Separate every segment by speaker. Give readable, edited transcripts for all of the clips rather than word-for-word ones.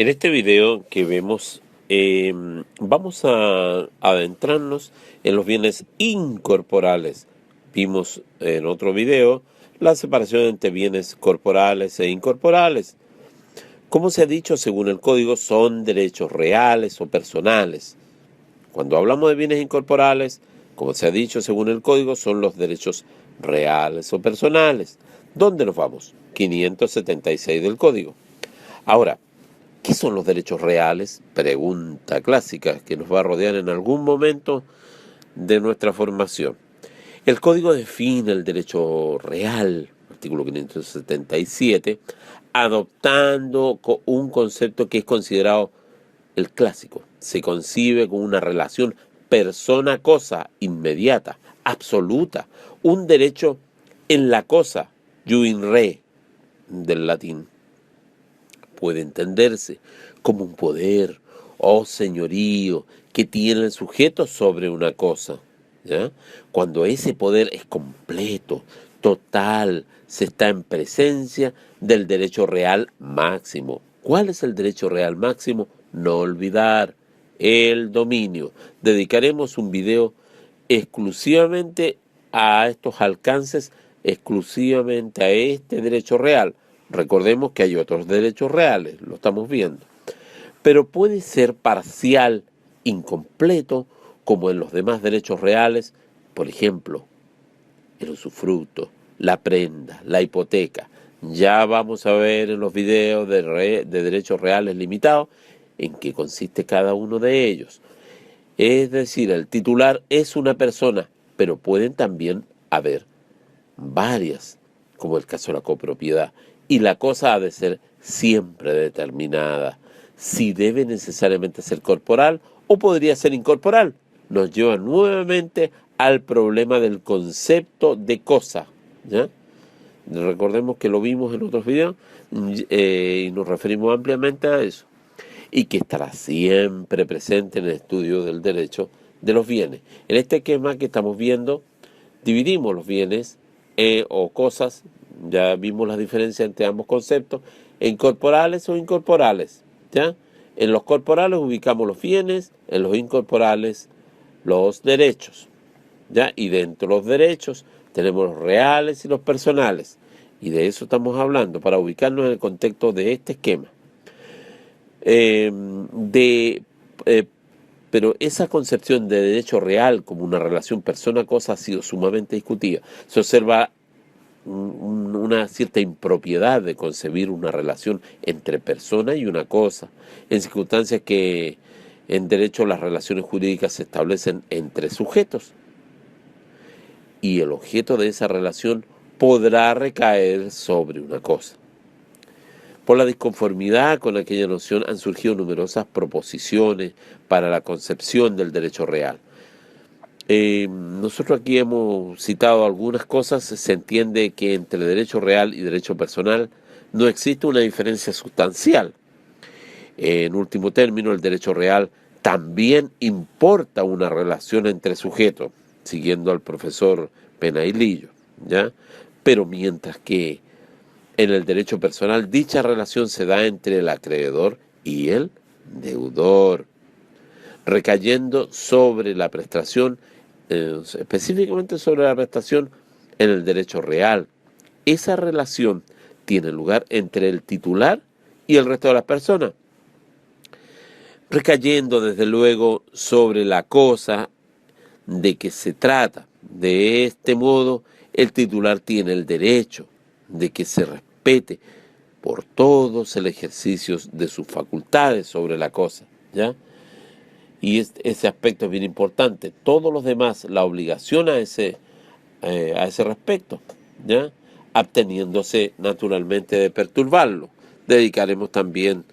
Speaker 1: En este video que vemos, vamos a adentrarnos en los bienes incorporales. Vimos en otro video la separación entre bienes corporales e incorporales. Como se ha dicho, según el código, son derechos reales o personales. Cuando hablamos de bienes incorporales, como se ha dicho, según el código, son los derechos reales o personales. ¿Dónde nos vamos? 576 del código. Ahora, ¿qué son los derechos reales? Pregunta clásica que nos va a rodear en algún momento de nuestra formación. El código define el derecho real, artículo 577, adoptando un concepto que es considerado el clásico. Se concibe como una relación persona-cosa inmediata, absoluta, un derecho en la cosa, jus in re, del latín. Puede entenderse como un poder o señorío que tiene el sujeto sobre una cosa, ¿ya? Cuando ese poder es completo, total, se está en presencia del derecho real máximo. ¿Cuál es el derecho real máximo? No olvidar el dominio. Dedicaremos un video exclusivamente a estos alcances, exclusivamente a este derecho real. Recordemos que hay otros derechos reales, lo estamos viendo. Pero puede ser parcial, incompleto, como en los demás derechos reales, por ejemplo, el usufructo, la prenda, la hipoteca. Ya vamos a ver en los videos de derechos reales limitados en qué consiste cada uno de ellos. Es decir, el titular es una persona, pero pueden también haber varias, como el caso de la copropiedad. Y la cosa ha de ser siempre determinada. Si debe necesariamente ser corporal o podría ser incorporal. Nos lleva nuevamente al problema del concepto de cosa, ¿ya? Recordemos que lo vimos en otros videos y nos referimos ampliamente a eso. Y que estará siempre presente en el estudio del derecho de los bienes. En este esquema que estamos viendo, dividimos los bienes o cosas, ya vimos la diferencia entre ambos conceptos, en corporales o incorporales, ¿ya? En los corporales ubicamos los bienes, en los incorporales los derechos, ¿ya? Y dentro de los derechos tenemos los reales y los personales, y de eso estamos hablando para ubicarnos en el contexto de este esquema. Pero esa concepción de derecho real como una relación persona-cosa ha sido sumamente discutida. Se observa una cierta impropiedad de concebir una relación entre persona y una cosa, en circunstancias que en derecho las relaciones jurídicas se establecen entre sujetos y el objeto de esa relación podrá recaer sobre una cosa. Por la disconformidad con aquella noción han surgido numerosas proposiciones para la concepción del derecho real. Nosotros aquí hemos citado algunas cosas. Se entiende que entre derecho real y derecho personal no existe una diferencia sustancial. En último término, el derecho real también importa una relación entre sujetos, siguiendo al profesor Penailillo, ¿ya? Pero mientras que en el derecho personal dicha relación se da entre el acreedor y el deudor, recayendo sobre la prestación, específicamente sobre la prestación en el derecho real. Esa relación tiene lugar entre el titular y el resto de las personas, recayendo desde luego sobre la cosa de que se trata. De este modo, el titular tiene el derecho de que se respete por todos el ejercicio de sus facultades sobre la cosa, ¿ya? Y ese aspecto es bien importante. Todos los demás, la obligación a ese respecto, ¿ya? Absteniéndose naturalmente de perturbarlo. Dedicaremos también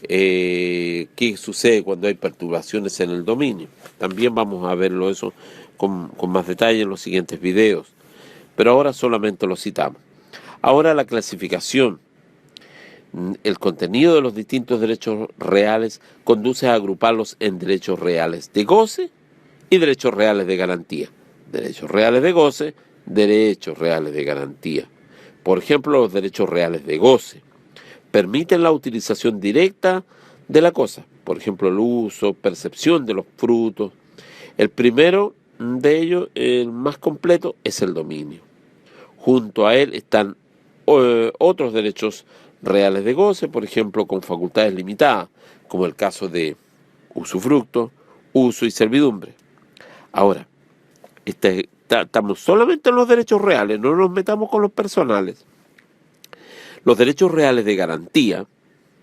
Speaker 1: qué sucede cuando hay perturbaciones en el dominio. También vamos a verlo eso con más detalle en los siguientes videos. Pero ahora solamente lo citamos. Ahora la clasificación. El contenido de los distintos derechos reales conduce a agruparlos en derechos reales de goce y derechos reales de garantía. Derechos reales de goce, derechos reales de garantía. Por ejemplo, los derechos reales de goce permiten la utilización directa de la cosa. Por ejemplo, el uso, percepción de los frutos. El primero de ellos, el más completo, es el dominio. Junto a él están otros derechos reales de goce, por ejemplo, con facultades limitadas, como el caso de usufructo, uso y servidumbre. Ahora, estamos solamente en los derechos reales, no nos metamos con los personales. Los derechos reales de garantía,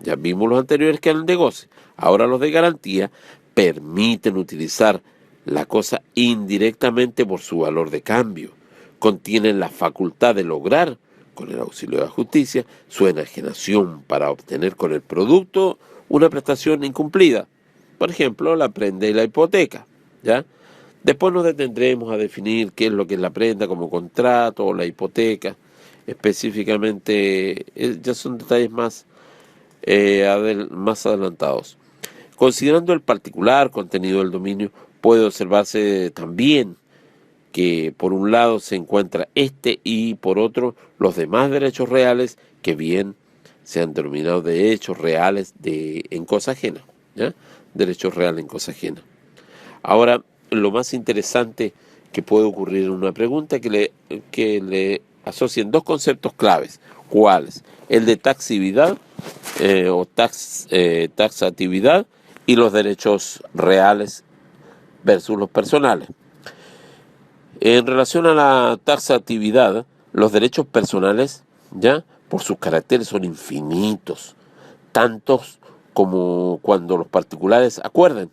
Speaker 1: ya vimos los anteriores que eran de goce, ahora los de garantía permiten utilizar la cosa indirectamente por su valor de cambio. Contienen la facultad de lograr, con el auxilio de la justicia, su enajenación para obtener con el producto una prestación incumplida. Por ejemplo, la prenda y la hipoteca, ¿ya? Después nos detendremos a definir qué es lo que es la prenda como contrato o la hipoteca. Específicamente, ya son detalles más adelantados. Considerando el particular contenido del dominio, puede observarse también que por un lado se encuentra este y por otro los demás derechos reales que bien se han denominado derechos reales en cosa ajena, ¿ya? Derechos reales en cosa ajena. Ahora, lo más interesante que puede ocurrir en una pregunta que le asocien dos conceptos claves. ¿Cuáles? El de taxividad taxatividad y los derechos reales versus los personales. En relación a la taxatividad, los derechos personales, ya por sus caracteres, son infinitos, tantos como cuando los particulares acuerden,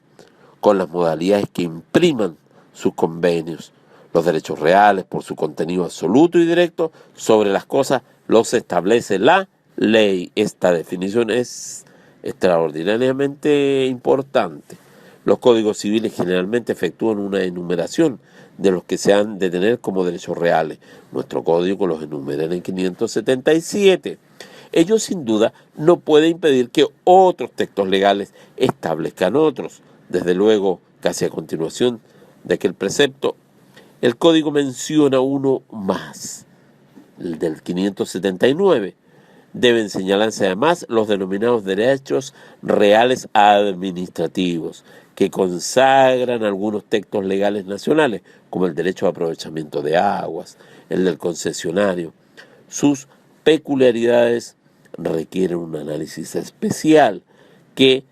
Speaker 1: con las modalidades que impriman sus convenios. Los derechos reales, por su contenido absoluto y directo sobre las cosas, los establece la ley. Esta definición es extraordinariamente importante. Los códigos civiles generalmente efectúan una enumeración de los que se han de tener como derechos reales. Nuestro código los enumera en el 577. Ello sin duda no puede impedir que otros textos legales establezcan otros. Desde luego, casi a continuación de aquel precepto, el código menciona uno más, el del 579. Deben señalarse además los denominados derechos reales administrativos, que consagran algunos textos legales nacionales, como el derecho de aprovechamiento de aguas, el del concesionario. Sus peculiaridades requieren un análisis especial que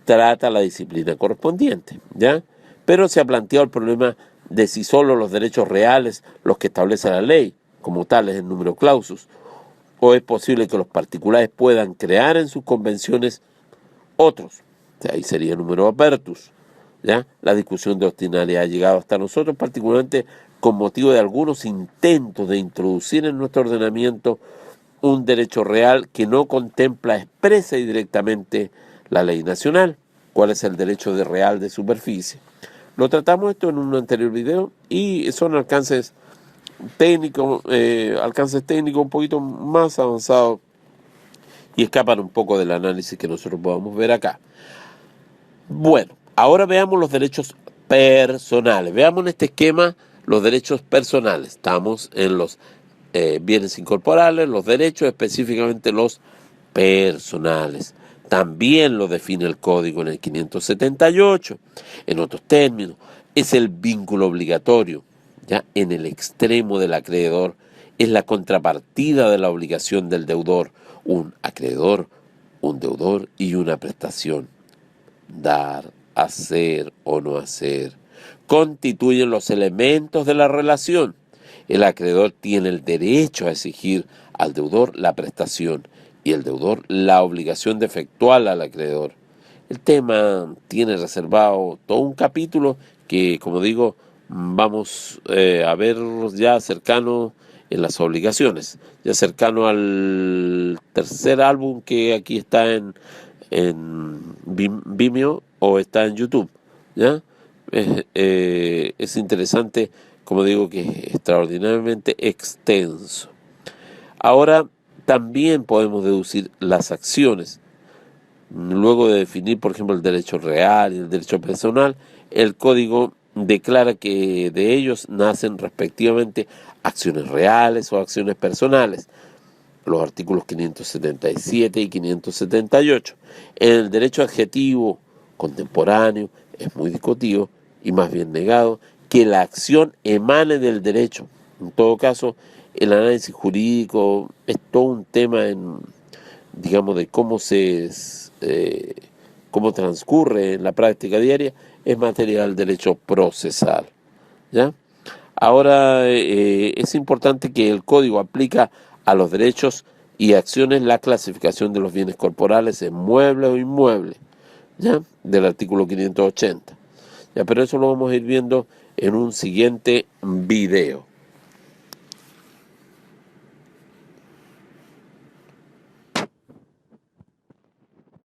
Speaker 1: trata la disciplina correspondiente, ¿ya? Pero se ha planteado el problema de si solo los derechos reales los que establece la ley, como tales en número clausus, o es posible que los particulares puedan crear en sus convenciones otros. O sea, ahí sería número apertus, ¿ya? La discusión doctrinaria ha llegado hasta nosotros, particularmente con motivo de algunos intentos de introducir en nuestro ordenamiento un derecho real que no contempla expresa y directamente la ley nacional. ¿Cuál es el derecho real de superficie? Lo tratamos esto en un anterior video y son alcances técnicos un poquito más avanzados y escapan un poco del análisis que nosotros podamos ver acá. Bueno, ahora veamos los derechos personales. Veamos en este esquema los derechos personales. Estamos en los bienes incorporales, los derechos, específicamente los personales. También lo define el código en el 578. En otros términos, es el vínculo obligatorio, ya en el extremo del acreedor, es la contrapartida de la obligación del deudor, un acreedor, un deudor y una prestación. Dar, hacer o no hacer, constituyen los elementos de la relación. El acreedor tiene el derecho a exigir al deudor la prestación y el deudor la obligación de efectuarla al acreedor. El tema tiene reservado todo un capítulo que, como digo, vamos a ver ya cercano en las obligaciones, ya cercano al tercer álbum que aquí está en Vimeo o está en YouTube, ¿ya? Es interesante, como digo, que es extraordinariamente extenso. Ahora también podemos deducir las acciones. Luego de definir, por ejemplo, el derecho real y el derecho personal, el código declara que de ellos nacen respectivamente acciones reales o acciones personales. los artículos 577 y 578. En el derecho adjetivo contemporáneo es muy discutido y más bien negado que la acción emane del derecho. En todo caso, el análisis jurídico es todo un tema digamos, de cómo transcurre en la práctica diaria, es materia del derecho procesal, ¿ya? Ahora, es importante que el código aplica a los derechos y acciones la clasificación de los bienes corporales en muebles o inmuebles, ¿ya? Del artículo 580. Ya, pero eso lo vamos a ir viendo en un siguiente video.